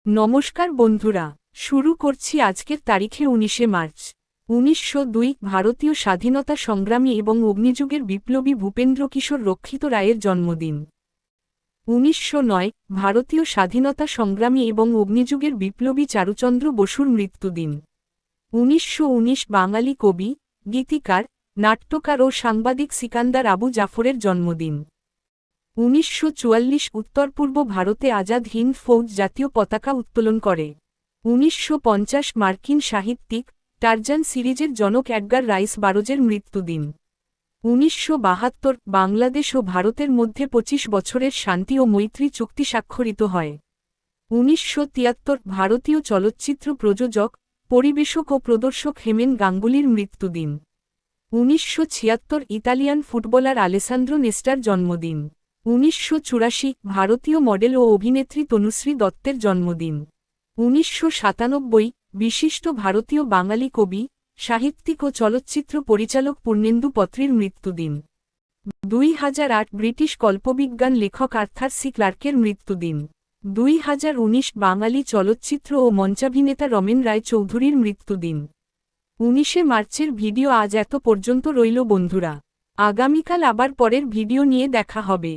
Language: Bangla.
নমস্কার বন্ধুরা, শুরু করছি আজকের তারিখে 19শে মার্চ 1902 ভারতীয় স্বাধীনতা সংগ্রামী এবং অগ্নিযুগের বিপ্লবী ভূপেন্দ্র কিশোর রক্ষিত রায়ের জন্মদিন। 1909 ভারতীয় স্বাধীনতা সংগ্রামী এবং অগ্নিযুগের বিপ্লবী চারুচন্দ্র বসুর মৃত্যুদিন। 1919 বাঙালি কবি, গীতিকার, নাট্যকার ও সাংবাদিক সিকান্দার আবু জাফরের জন্মদিন। 1944 উত্তর-পূর্ব ভারতে আজাদ হিন্দ ফৌজ জাতীয় পতাকা উত্তোলন করে। 1950 মার্কিন সাহিত্যিক, টারজান সিরিজের জনক এডগার রাইস বারোজের মৃত্যুদিন। 1972 বাংলাদেশ ও ভারতের মধ্যে 25 বছরের শান্তি ও মৈত্রী চুক্তি স্বাক্ষরিত হয়। 1973 ভারতীয় চলচ্চিত্র প্রযোজক, পরিবেশক ও প্রদর্শক হেমেন গাঙ্গুলির মৃত্যুদিন। 1976 ইতালিয়ান ফুটবলার আলেসান্দ্রো নেস্টার জন্মদিন। 1984 ভারতীয় মডেল ও অভিনেত্রী তনুশ্রী দত্তের জন্মদিন। 1997 বিশিষ্ট ভারতীয় বাঙালি কবি, সাহিত্যিক ও চলচ্চিত্র পরিচালক পূর্ণেন্দু পত্রীর মৃত্যুদিন। 2008 ব্রিটিশ কল্পবিজ্ঞান লেখক আর্থার সি ক্লার্কের মৃত্যুদিন। 2019 বাঙালি চলচ্চিত্র ও মঞ্চাভিনেতা রমেন রায় চৌধুরীর মৃত্যুদিন। 19শে মার্চের ভিডিও আজ এত পর্যন্ত রইল বন্ধুরা। আগামীকাল আবার পরের ভিডিও নিয়ে দেখা হবে।